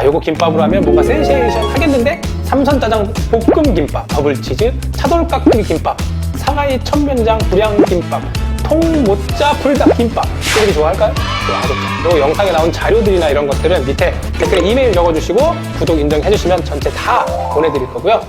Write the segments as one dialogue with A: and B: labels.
A: 야, 요거 김밥으로 하면 뭔가 센세이션 하겠는데? 삼선짜장 볶음 김밥, 더블치즈, 차돌깍두기 김밥, 상하이 천면장 불향 김밥, 통모짜 불닭 김밥. 친구들이 좋아할까요? 좋아하겠죠. 요 영상에 나온 자료들이나 이런 것들은 밑에 댓글에 이메일 적어주시고 구독 인정해주시면 전체 다 보내드릴 거고요.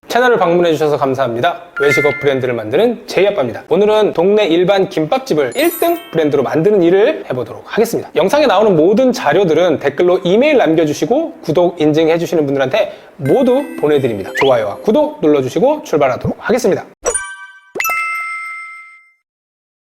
A: 채널을 방문해주셔서 감사합니다. 외식업 브랜드를 만드는 제이아빠입니다. 오늘은 동네 일반 김밥집을 1등 브랜드로 만드는 일을 해보도록 하겠습니다. 영상에 나오는 모든 자료들은 댓글로 이메일 남겨주시고 구독 인증해주시는 분들한테 모두 보내드립니다. 좋아요와 구독 눌러주시고 출발하도록 하겠습니다.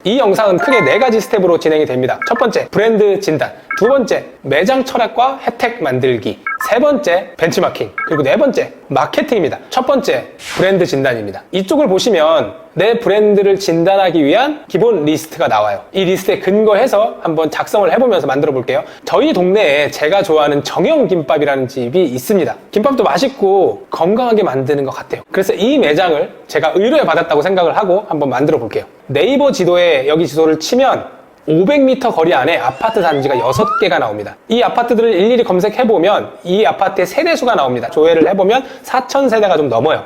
A: 이 영상은 크게 4가지 스텝으로 진행이 됩니다. 첫 번째, 브랜드 진단. 두 번째, 매장 철학과 혜택 만들기. 세 번째, 벤치마킹. 그리고 네 번째, 마케팅입니다. 첫 번째, 브랜드 진단입니다. 이쪽을 보시면 내 브랜드를 진단하기 위한 기본 리스트가 나와요. 이 리스트에 근거해서 한번 작성을 해보면서 만들어 볼게요. 저희 동네에 제가 좋아하는 정영김밥이라는 집이 있습니다. 김밥도 맛있고 건강하게 만드는 것 같아요. 그래서 이 매장을 제가 의뢰 받았다고 생각을 하고 한번 만들어 볼게요. 네이버 지도에 여기 지도를 치면 500m 거리 안에 아파트 단지가 6개가 나옵니다. 이 아파트들을 일일이 검색해보면 이 아파트의 세대수가 나옵니다. 조회를 해보면 4,000세대가 좀 넘어요.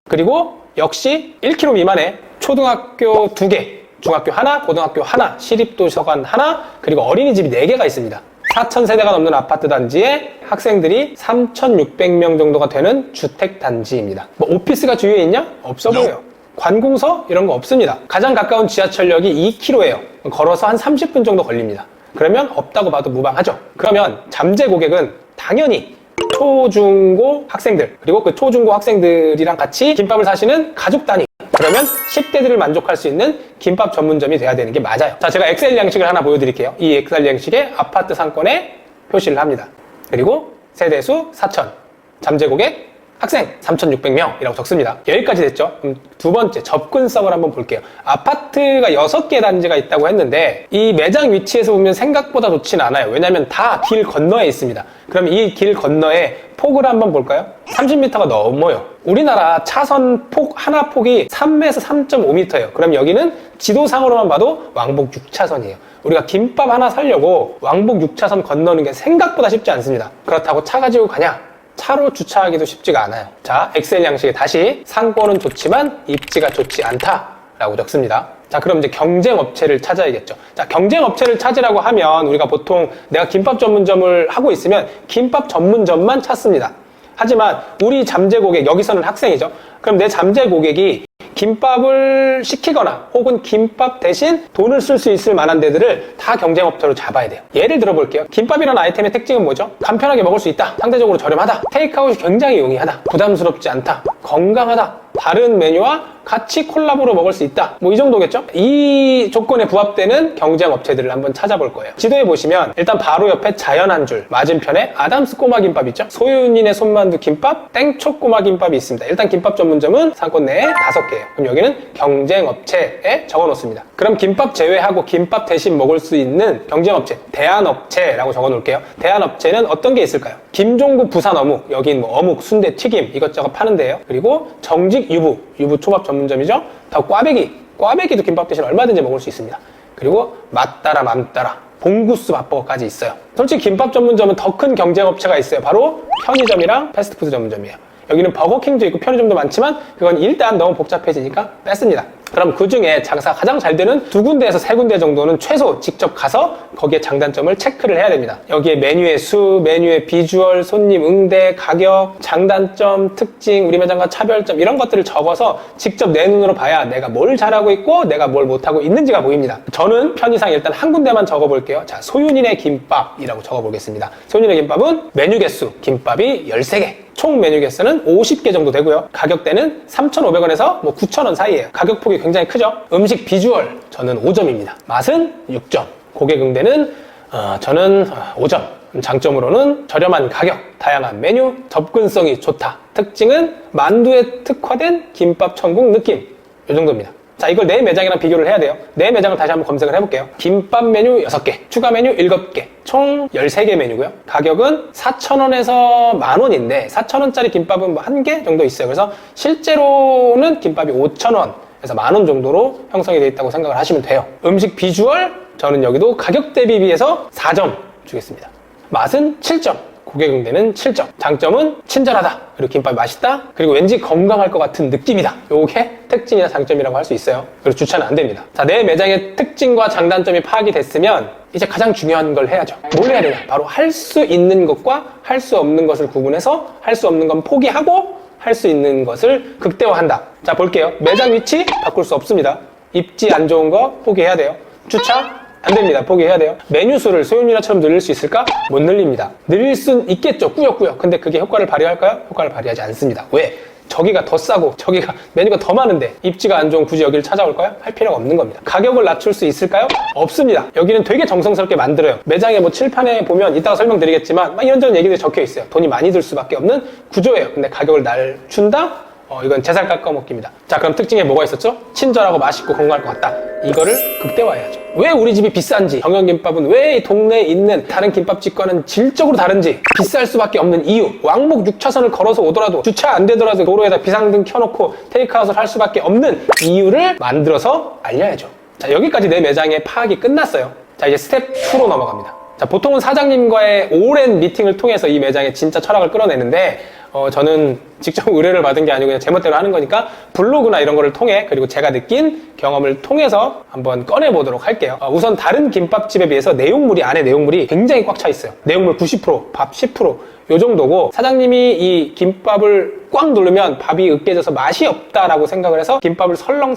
A: 그리고 역시 1km 미만에 초등학교 2개, 중학교 하나, 고등학교 하나, 시립도서관 하나, 그리고 어린이집이 4개가 있습니다. 4,000세대가 넘는 아파트 단지에 학생들이 3,600명 정도가 되는 주택단지입니다. 뭐 오피스가 주위에 있냐? 없어 보여요. 관공서? 이런 거 없습니다. 가장 가까운 지하철역이 2km예요. 걸어서 한 30분 정도 걸립니다. 그러면 없다고 봐도 무방하죠. 그러면 잠재 고객은 당연히 초중고 학생들, 그리고 그 초중고 학생들이랑 같이 김밥을 사시는 가족 단위, 그러면 10대들을 만족할 수 있는 김밥 전문점이 돼야 되는 게 맞아요. 자, 제가 엑셀 양식을 하나 보여드릴게요. 이 엑셀 양식에 아파트 상권에 표시를 합니다. 그리고 세대수 4,000, 잠재 고객 학생 3,600명이라고 적습니다. 여기까지 됐죠? 그럼 두 번째, 접근성을 한번 볼게요. 아파트가 6개 단지가 있다고 했는데 이 매장 위치에서 보면 생각보다 좋진 않아요. 왜냐하면 다 길 건너에 있습니다. 그럼 이 길 건너에 폭을 한번 볼까요? 30m가 넘어요. 우리나라 차선 폭 하나 폭이 3에서 3.5m예요. 그럼 여기는 지도상으로만 봐도 왕복 6차선이에요. 우리가 김밥 하나 사려고 왕복 6차선 건너는 게 생각보다 쉽지 않습니다. 그렇다고 차 가지고 가냐? 차로 주차하기도 쉽지가 않아요. 자, 엑셀 양식에 다시 상권은 좋지만 입지가 좋지 않다라고 적습니다. 자, 그럼 이제 경쟁 업체를 찾아야겠죠. 자, 경쟁 업체를 찾으라고 하면 우리가 보통 내가 김밥 전문점을 하고 있으면 김밥 전문점만 찾습니다. 하지만 우리 잠재 고객, 여기서는 학생이죠. 그럼 내 잠재 고객이 김밥을 시키거나 혹은 김밥 대신 돈을 쓸 수 있을 만한 데들을 다 경쟁업체로 잡아야 돼요. 예를 들어 볼게요. 김밥이라는 아이템의 특징은 뭐죠? 간편하게 먹을 수 있다. 상대적으로 저렴하다. 테이크아웃이 굉장히 용이하다. 부담스럽지 않다. 건강하다. 다른 메뉴와 같이 콜라보로 먹을 수 있다. 뭐 이 정도겠죠? 이 조건에 부합되는 경쟁 업체들을 한번 찾아볼 거예요. 지도에 보시면 일단 바로 옆에 자연 한 줄, 맞은편에 아담스 꼬마 김밥 있죠? 소윤인의 손만두 김밥, 땡초 꼬마 김밥이 있습니다. 일단 김밥 전문점은 상권 내에 5개예요. 그럼 여기는 경쟁 업체에 적어 놓습니다. 그럼 김밥 제외하고 김밥 대신 먹을 수 있는 경쟁 업체, 대안업체라고 적어 놓을게요. 대안업체는 어떤 게 있을까요? 김종국 부산 어묵, 여긴 뭐 어묵, 순대, 튀김 이것저것 파는 데예요. 그리고 정직 유부 초밥 전문점이죠. 다 꽈배기도 김밥 대신 얼마든지 먹을 수 있습니다. 그리고 맛따라 맘따라 봉구스 밥버거까지 있어요. 솔직히 김밥 전문점은 더 큰 경쟁업체가 있어요. 바로 편의점이랑 패스트푸드 전문점이에요. 여기는 버거킹도 있고 편의점도 많지만 그건 일단 너무 복잡해지니까 뺐습니다. 그럼 그 중에 장사가 가장 잘 되는 2군데에서 3군데 정도는 최소 직접 가서 거기에 장단점을 체크를 해야 됩니다. 여기에 메뉴의 수, 메뉴의 비주얼, 손님 응대, 가격, 장단점, 특징, 우리 매장과 차별점 이런 것들을 적어서 직접 내 눈으로 봐야 내가 뭘 잘하고 있고 내가 뭘 못하고 있는지가 보입니다. 저는 편의상 일단 한 군데만 적어볼게요. 자, 소윤인의 김밥이라고 적어보겠습니다. 소윤인의 김밥은 메뉴 개수, 김밥이 13개. 총 메뉴 개수는 50개 정도 되고요. 가격대는 3,500원에서 뭐 9,000원 사이에요. 가격폭이 굉장히 크죠. 음식 비주얼 저는 5점입니다. 맛은 6점. 고객 응대는 저는 5점. 장점으로는 저렴한 가격, 다양한 메뉴, 접근성이 좋다. 특징은 만두에 특화된 김밥 천국 느낌. 이 정도입니다. 자, 이걸 내 매장이랑 비교를 해야 돼요. 내 매장을 다시 한번 검색을 해볼게요. 김밥 메뉴 6개, 추가 메뉴 7개, 총 13개 메뉴고요. 가격은 4,000원에서 만원인데 4,000원짜리 김밥은 뭐 1개 정도 있어요. 그래서 실제로는 김밥이 5,000원, 그래서 10,000원 정도로 형성이 되어 있다고 생각을 하시면 돼요. 음식 비주얼, 저는 여기도 가격 대비 비해서 4점 주겠습니다. 맛은 7점. 고객응대는 7점. 장점은 친절하다. 그리고 김밥이 맛있다. 그리고 왠지 건강할 것 같은 느낌이다. 요게 특징이나 장점이라고 할 수 있어요. 그리고 주차는 안 됩니다. 자, 내 매장의 특징과 장단점이 파악이 됐으면 이제 가장 중요한 걸 해야죠. 뭘 해야 되냐? 바로 할 수 있는 것과 할 수 없는 것을 구분해서 할 수 없는 건 포기하고 할 수 있는 것을 극대화한다. 자, 볼게요. 매장 위치 바꿀 수 없습니다. 입지 안 좋은 거 포기해야 돼요. 주차 안 됩니다. 포기해야 돼요. 메뉴 수를 소윤이나처럼 늘릴 수 있을까? 못 늘립니다. 늘릴 순 있겠죠. 꾸역꾸역. 근데 그게 효과를 발휘할까요? 효과를 발휘하지 않습니다. 왜? 저기가 더 싸고 저기가 메뉴가 더 많은데 입지가 안 좋은 굳이 여기를 찾아올까요? 할 필요가 없는 겁니다. 가격을 낮출 수 있을까요? 없습니다. 여기는 되게 정성스럽게 만들어요. 매장에 뭐 칠판에 보면 이따가 설명드리겠지만 막 이런저런 얘기들이 적혀 있어요. 돈이 많이 들 수밖에 없는 구조예요. 근데 가격을 낮춘다? 이건 제 살 깎아먹기입니다. 자, 그럼 특징에 뭐가 있었죠? 친절하고 맛있고 건강할 것 같다. 이거를 극대화해야죠. 왜 우리 집이 비싼지, 정형김밥은 왜 이 동네에 있는 다른 김밥집과는 질적으로 다른지, 비쌀 수밖에 없는 이유, 왕복 6차선을 걸어서 오더라도 주차 안 되더라도 도로에다 비상등 켜놓고 테이크아웃을 할 수밖에 없는 이유를 만들어서 알려야죠. 자, 여기까지 내 매장의 파악이 끝났어요. 자, 이제 스텝 2로 넘어갑니다. 자, 보통은 사장님과의 오랜 미팅을 통해서 이 매장의 진짜 철학을 끌어내는데 저는 직접 의뢰를 받은 게 아니고 그냥 제멋대로 하는 거니까 블로그나 이런 거를 통해 그리고 제가 느낀 경험을 통해서 한번 꺼내보도록 할게요. 우선 다른 김밥집에 비해서 안에 내용물이 굉장히 꽉 차 있어요. 내용물 90%, 밥 10%, 요 정도고 사장님이 이 김밥을 꽉 누르면 밥이 으깨져서 맛이 없다라고 생각을 해서 김밥을 설렁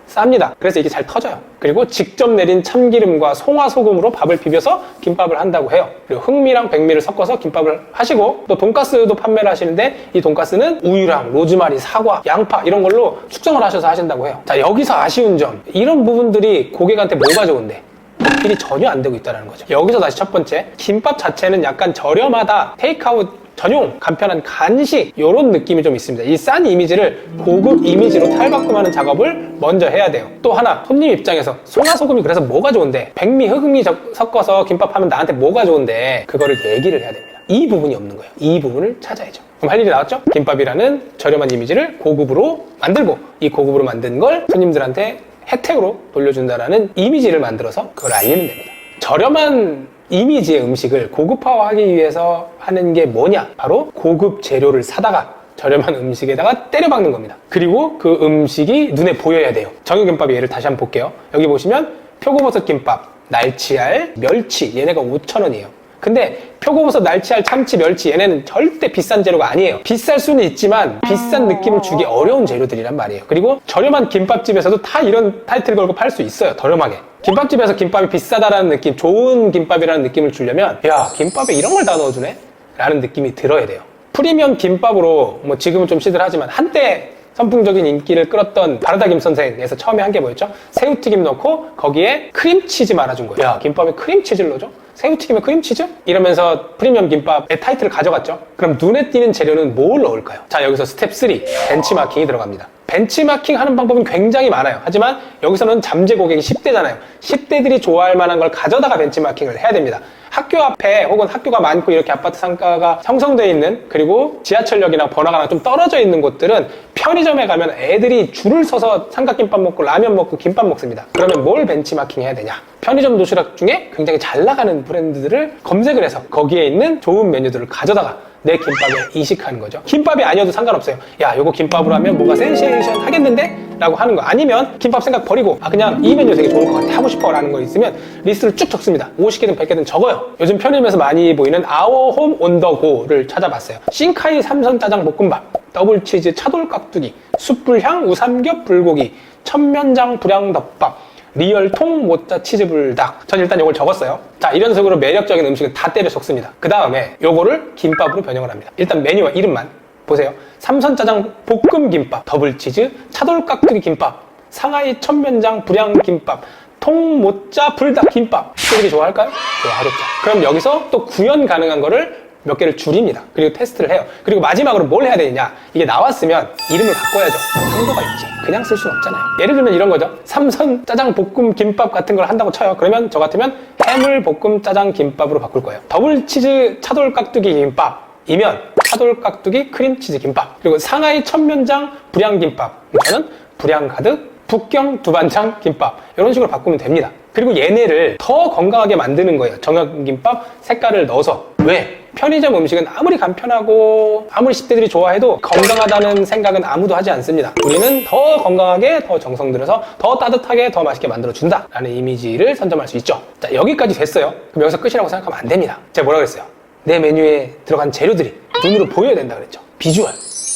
A: 쌉니다. 그래서 이게 잘 터져요. 그리고 직접 내린 참기름과 송화소금으로 밥을 비벼서 김밥을 한다고 해요. 그리고 흑미랑 백미를 섞어서 김밥을 하시고 또 돈가스도 판매를 하시는데 이 돈가스는 우유랑 로즈마리, 사과, 양파 이런 걸로 숙성을 하셔서 하신다고 해요. 자, 여기서 아쉬운 점, 이런 부분들이 고객한테 뭐가 좋은데 어필이 전혀 안 되고 있다는 거죠. 여기서 다시 첫 번째, 김밥 자체는 약간 저렴하다, 테이크아웃 전용, 간편한 간식 이런 느낌이 좀 있습니다. 이 싼 이미지를 고급 이미지로 탈바꿈하는 작업을 먼저 해야 돼요. 또 하나, 손님 입장에서 송화소금이 그래서 뭐가 좋은데 백미, 흑미 섞어서 김밥 하면 나한테 뭐가 좋은데 그거를 얘기를 해야 됩니다. 이 부분이 없는 거예요. 이 부분을 찾아야죠. 그럼 할 일이 나왔죠? 김밥이라는 저렴한 이미지를 고급으로 만들고 이 고급으로 만든 걸 손님들한테 혜택으로 돌려준다라는 이미지를 만들어서 그걸 알리면 됩니다. 저렴한 이미지의 음식을 고급화하기 위해서 하는 게 뭐냐? 바로 고급 재료를 사다가 저렴한 음식에다가 때려박는 겁니다. 그리고 그 음식이 눈에 보여야 돼요. 정육김밥의 예를 다시 한번 볼게요. 여기 보시면 표고버섯 김밥, 날치알, 멸치 얘네가 5,000원이에요. 근데 표고버섯, 날치알, 참치, 멸치 얘네는 절대 비싼 재료가 아니에요. 비쌀 수는 있지만 비싼 느낌을 주기 어려운 재료들이란 말이에요. 그리고 저렴한 김밥집에서도 다 이런 타이틀 걸고 팔 수 있어요. 저렴하게. 김밥집에서 김밥이 비싸다라는 느낌, 좋은 김밥이라는 느낌을 주려면 야, 김밥에 이런 걸 다 넣어주네? 라는 느낌이 들어야 돼요. 프리미엄 김밥으로 뭐 지금은 좀 시들하지만 한때 선풍적인 인기를 끌었던 바르다김 선생에서 처음에 한 게 뭐였죠? 새우튀김 넣고 거기에 크림치즈 말아준 거예요. 야, 김밥에 크림치즈를 넣어줘? 새우튀김에 크림치즈? 이러면서 프리미엄 김밥의 타이틀을 가져갔죠. 그럼 눈에 띄는 재료는 뭘 넣을까요? 자, 여기서 스텝 3, 벤치마킹이 들어갑니다. 벤치마킹 하는 방법은 굉장히 많아요. 하지만 여기서는 잠재 고객이 10대잖아요. 10대들이 좋아할 만한 걸 가져다가 벤치마킹을 해야 됩니다. 학교 앞에 혹은 학교가 많고 이렇게 아파트 상가가 형성되어 있는, 그리고 지하철역이나 번화가나 좀 떨어져 있는 곳들은 편의점에 가면 애들이 줄을 서서 삼각김밥 먹고 라면 먹고 김밥 먹습니다. 그러면 뭘 벤치마킹 해야 되냐? 편의점 도시락 중에 굉장히 잘 나가는 브랜드들을 검색을 해서 거기에 있는 좋은 메뉴들을 가져다가 내 김밥에 이식하는 거죠. 김밥이 아니어도 상관없어요. 야, 요거 김밥으로 하면 뭐가 센세이션 하겠는데? 라고 하는 거. 아니면 김밥 생각 버리고 그냥 이 메뉴 되게 좋을 것 같아, 하고 싶어 라는 거 있으면 리스트를 쭉 적습니다. 50개든 100개든 적어요. 요즘 편의점에서 많이 보이는 아워 홈 온 더 고를 찾아봤어요. 싱카이 삼선 짜장 볶음밥, 더블치즈 차돌깍두기, 숯불향 우삼겹 불고기, 천면장 불향덮밥, 리얼통 모짜 치즈불닭. 전 일단 이걸 적었어요. 자, 이런 식으로 매력적인 음식을 다 때려 적습니다. 그 다음에 요거를 김밥으로 변형을 합니다. 일단 메뉴와 이름만 보세요. 삼선짜장 볶음김밥, 더블치즈, 차돌깍두기 김밥, 상하이 천면장 불향김밥, 통모짜 불닭김밥. 친구들이 좋아할까요? 좋아하겠죠. 그럼 여기서 또 구현 가능한 거를 몇 개를 줄입니다. 그리고 테스트를 해요. 그리고 마지막으로 뭘 해야 되느냐? 이게 나왔으면 이름을 바꿔야죠. 한도가 있지. 그냥 쓸 수는 없잖아요. 예를 들면 이런 거죠. 삼선 짜장 볶음 김밥 같은 걸 한다고 쳐요. 그러면 저 같으면 해물 볶음 짜장 김밥으로 바꿀 거예요. 더블치즈 차돌 깍두기 김밥이면 차돌 깍두기 크림치즈 김밥. 그리고 상하이 천면장 불향 김밥. 저는 불향 가득 북경 두반장 김밥 이런 식으로 바꾸면 됩니다. 그리고 얘네를 더 건강하게 만드는 거예요. 정형김밥 색깔을 넣어서. 왜? 편의점 음식은 아무리 간편하고 아무리 10대들이 좋아해도 건강하다는 생각은 아무도 하지 않습니다. 우리는 더 건강하게, 더 정성 들여서 더 따뜻하게, 더 맛있게 만들어준다 라는 이미지를 선점할 수 있죠. 자, 여기까지 됐어요. 그럼 여기서 끝이라고 생각하면 안 됩니다. 제가 뭐라 그랬어요? 내 메뉴에 들어간 재료들이 눈으로 보여야 된다 그랬죠. 비주얼.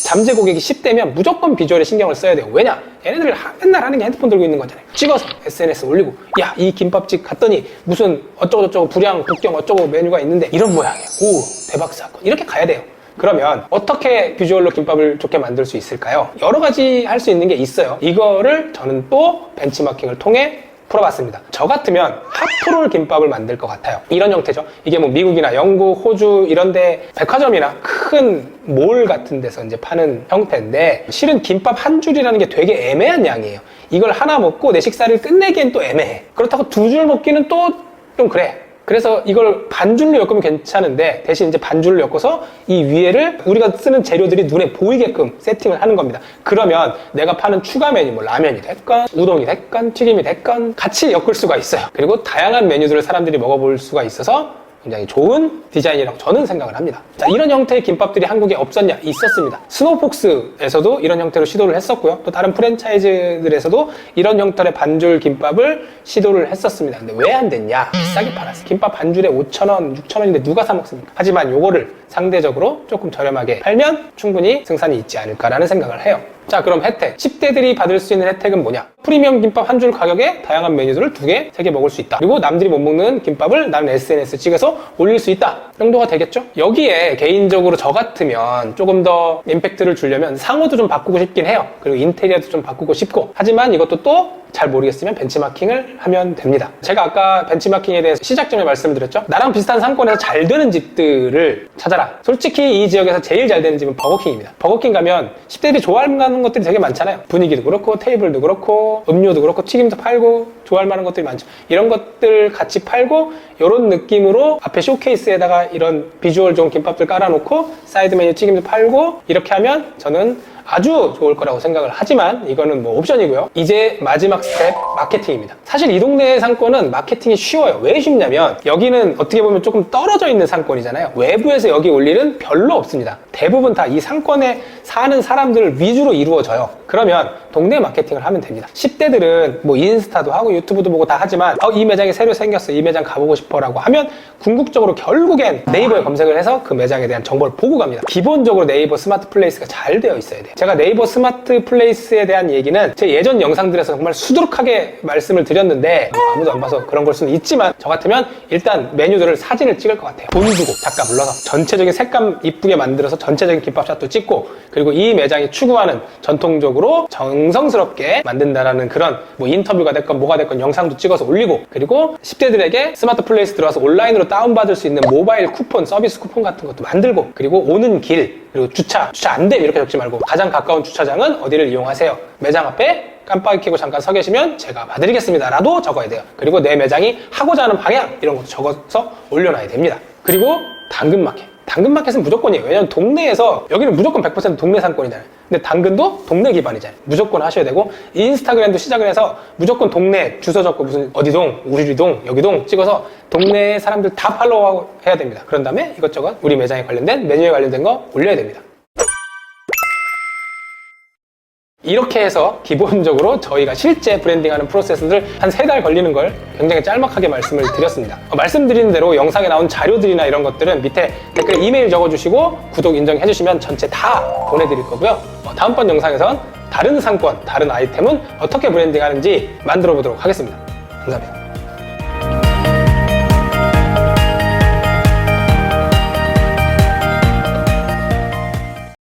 A: 잠재 고객이 10대면 무조건 비주얼에 신경을 써야 돼요. 왜냐? 얘네들 맨날 하는 게 핸드폰 들고 있는 거잖아요. 찍어서 SNS 올리고, 야, 이 김밥집 갔더니 무슨 어쩌고저쩌고 불향, 북경 어쩌고 메뉴가 있는데 이런 모양이야. 오, 대박 사건. 이렇게 가야 돼요. 그러면 어떻게 비주얼로 김밥을 좋게 만들 수 있을까요? 여러 가지 할 수 있는 게 있어요. 이거를 저는 또 벤치마킹을 통해 풀어봤습니다. 저 같으면 하프롤 김밥을 만들 것 같아요. 이런 형태죠. 이게 뭐 미국이나 영국, 호주 이런데 백화점이나 큰 몰 같은 데서 이제 파는 형태인데 실은 김밥 한 줄이라는 게 되게 애매한 양이에요. 이걸 하나 먹고 내 식사를 끝내기엔 또 애매해. 그렇다고 두 줄 먹기는 또 좀 그래. 그래서 이걸 반줄로 엮으면 괜찮은데 대신 이제 반줄로 엮어서 이 위에를 우리가 쓰는 재료들이 눈에 보이게끔 세팅을 하는 겁니다. 그러면 내가 파는 추가 메뉴, 뭐 라면이 됐건 우동이 됐건 튀김이 됐건 같이 엮을 수가 있어요. 그리고 다양한 메뉴들을 사람들이 먹어볼 수가 있어서 굉장히 좋은 디자인이라고 저는 생각을 합니다. 자, 이런 형태의 김밥들이 한국에 없었냐? 있었습니다. 스노우폭스에서도 이런 형태로 시도를 했었고요. 또 다른 프랜차이즈들에서도 이런 형태의 반줄 김밥을 시도를 했었습니다. 근데 왜 안 됐냐? 비싸게 팔았어요. 김밥 반줄에 5,000원, 6,000원인데 누가 사 먹습니까? 하지만 요거를 상대적으로 조금 저렴하게 팔면 충분히 승산이 있지 않을까라는 생각을 해요. 자, 그럼 혜택. 10대들이 받을 수 있는 혜택은 뭐냐? 프리미엄 김밥 한 줄 가격에 다양한 메뉴들을 2개, 3개 먹을 수 있다. 그리고 남들이 못 먹는 김밥을 나는 SNS 찍어서 올릴 수 있다. 정도가 되겠죠? 여기에 개인적으로 저 같으면 조금 더 임팩트를 주려면 상호도 좀 바꾸고 싶긴 해요. 그리고 인테리어도 좀 바꾸고 싶고. 하지만 이것도 또 잘 모르겠으면 벤치마킹을 하면 됩니다. 제가 아까 벤치마킹에 대해서 시작 전에 말씀드렸죠? 나랑 비슷한 상권에서 잘 되는 집들을 찾아라. 솔직히 이 지역에서 제일 잘 되는 집은 버거킹입니다. 버거킹 가면 10대들이 좋아할 만한 것들이 되게 많잖아요. 분위기도 그렇고 테이블도 그렇고 음료도 그렇고 튀김도 팔고 좋아할 만한 것들이 많죠. 이런 것들 같이 팔고 이런 느낌으로 앞에 쇼케이스에다가 이런 비주얼 좋은 김밥들 깔아놓고 사이드 메뉴 튀김도 팔고 이렇게 하면 저는 아주 좋을 거라고 생각을 하지만 이거는 뭐 옵션이고요. 이제 마지막 스텝 마케팅입니다. 사실 이 동네의 상권은 마케팅이 쉬워요. 왜 쉽냐면 여기는 어떻게 보면 조금 떨어져 있는 상권이잖아요. 외부에서 여기 올 일은 별로 없습니다. 대부분 다 이 상권에 사는 사람들을 위주로 이루어져요. 그러면 동네 마케팅을 하면 됩니다. 10대들은 뭐 인스타도 하고 유튜브도 보고 다 하지만 이 매장이 새로 생겼어, 이 매장 가보고 싶어 라고 하면 궁극적으로 결국엔 네이버에 검색을 해서 그 매장에 대한 정보를 보고 갑니다. 기본적으로 네이버 스마트 플레이스가 잘 되어 있어야 돼요. 제가 네이버 스마트 플레이스에 대한 얘기는 제 예전 영상들에서 정말 수두룩하게 말씀을 드렸는데 뭐 아무도 안 봐서 그런 걸 수는 있지만 저 같으면 일단 메뉴들을 사진을 찍을 것 같아요. 돈 주고 작가 불러서 전체적인 색감 이쁘게 만들어서 전체적인 김밥샷도 찍고 그리고 이 매장이 추구하는 전통적으로 정성스럽게 만든다라는 그런 뭐 인터뷰가 됐건 뭐가 됐건 영상도 찍어서 올리고 그리고 10대들에게 스마트 플레이스 들어와서 온라인으로 다운받을 수 있는 모바일 쿠폰, 서비스 쿠폰 같은 것도 만들고 그리고 오는 길 그리고 주차 안 돼 이렇게 적지 말고 가장 가까운 주차장은 어디를 이용하세요. 매장 앞에 깜빡이 켜고 잠깐 서 계시면 제가 봐드리겠습니다 라도 적어야 돼요. 그리고 내 매장이 하고자 하는 방향 이런 것도 적어서 올려놔야 됩니다. 그리고 당근마켓. 당근마켓은 무조건이에요. 왜냐면 동네에서 여기는 무조건 100% 동네 상권이잖아요. 근데 당근도 동네 기반이잖아요. 무조건 하셔야 되고 인스타그램도 시작을 해서 무조건 동네 주소 적고 무슨 어디동, 우리동, 여기동 찍어서 동네 사람들 다 팔로우 해야 됩니다. 그런 다음에 이것저것 우리 매장에 관련된 메뉴에 관련된 거 올려야 됩니다. 이렇게 해서 기본적으로 저희가 실제 브랜딩하는 프로세스를 한 3달 걸리는 걸 굉장히 짤막하게 말씀을 드렸습니다. 말씀드린 대로 영상에 나온 자료들이나 이런 것들은 밑에 댓글에 이메일 적어주시고 구독 인정해주시면 전체 다 보내드릴 거고요. 다음번 영상에선 다른 상권, 다른 아이템은 어떻게 브랜딩하는지 만들어 보도록 하겠습니다. 감사합니다.